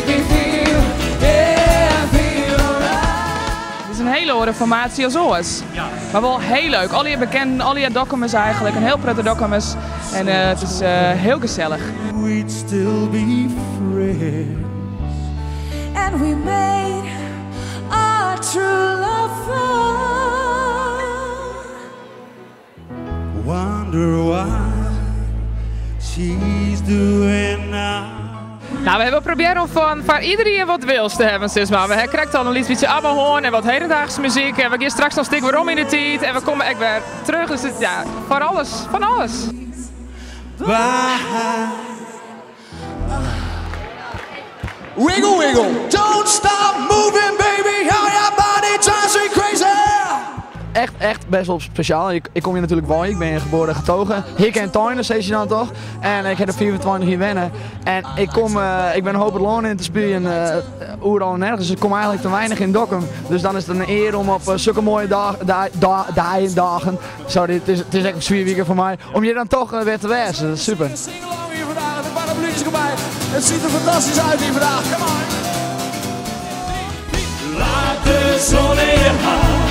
make me feel, yeah, feel alright. Het is een hele horen formatie als ooit. Ja. Maar wel heel leuk. Al je bekend, al je documents eigenlijk. Een heel prettig documents. En het is heel gezellig. We'd still be friends. And we made our true love fun. Wonder why she's doing now. Nou, we hebben proberen om van iedereen wat wils te hebben, zeg maar. We krijgen dan een beetje ABBA-hoorn en wat hedendaagse muziek. En we gaan straks nog stuk weer om in de tijd. En we komen echt weer terug. Dus het, ja, van alles. Van alles. Wiggle, wiggle, don't stop moving, baby. How your body drives me crazy. Echt best wel speciaal. Ik kom hier natuurlijk wonen. Ik ben hier geboren en getogen. Hik en Tuinen, steeds je dan toch? En ik heb er 24 hier wennen. En ik ben hoop het loon in te spelen. Overal en nergens. Dus ik kom eigenlijk te weinig in Dokkum. Dus dan is het een eer om op zulke mooie dagen. Sorry, het is echt een zwier weekend voor mij. Om je dan toch weer te wezen. Dat is super. Zing along hier vandaag, de paraplu's erbij. Het ziet er fantastisch uit hier vandaag. Come on. Laat de zon in je hart.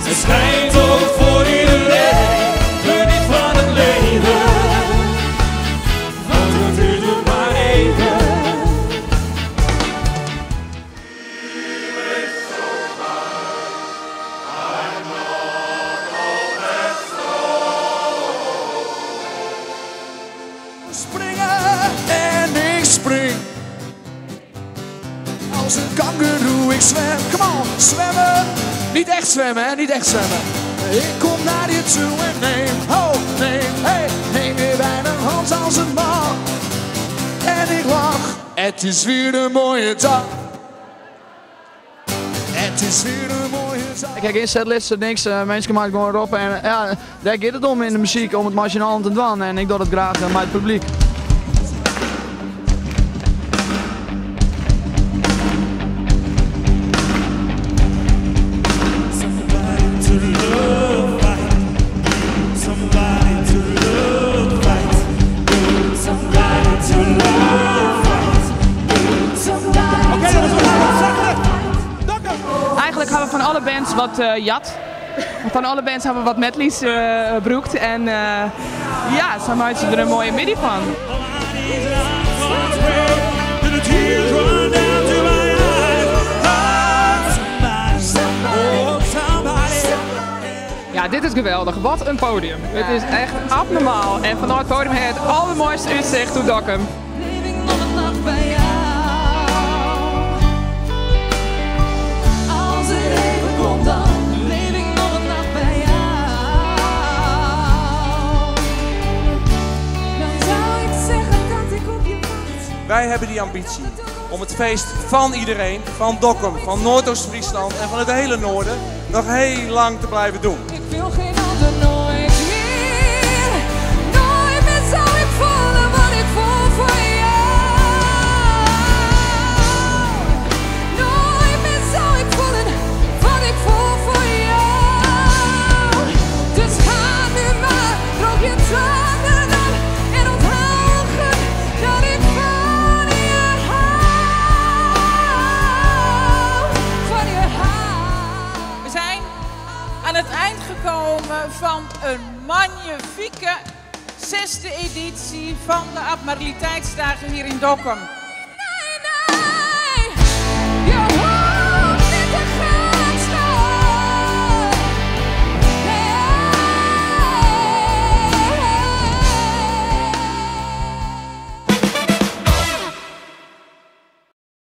Ze schijnt ook voor iedereen. Geniet van het leven. Want het duurt maar even. Springen en ik spring. Als een kangoeroe ik zwem. Come on, zwemmen. Niet echt zwemmen, hè? Niet echt zwemmen. Ik kom naar je toe en neem je bij mijn hand als een man. En ik lach, het is weer een mooie dag. Het is weer een mooie dag. Ik heb geen setlist, niks. Mensen maken gewoon erop. En ja, daar gaat het om in de muziek, om het machinaal te doen. En ik doe dat graag met het publiek. Eigenlijk hebben we van alle bands wat jat. Van alle bands hebben we wat medleys broekt. En ja, zo maken ze er een mooie midi van. Ja, dit is geweldig. Wat een podium. Het is echt abnormaal. En vanuit het podium heeft het allermooiste uitzicht op Dokkum. Living nog een nacht bij jou. Als het even komt dan, leef ik nog een nacht bij jou. Dan zou ik zeggen dat ik op je wacht. Wij hebben die ambitie om het feest van iedereen, van Dokkum, van Noordoost-Friesland en van het hele noorden, nog heel lang te blijven doen. Ik wil geen ander nooit meer. Nooit meer zou ik voelen wat ik voel voor jou. Nooit meer zou ik voelen wat ik voel voor jou. Dus ga nu maar, droog je tranen dan en onthoud goed dat ik van je hou. Van je hou. We zijn aan het eind gekomen van een magnifieke 6e editie van de Abnormaliteitsdagen hier in Dokkum.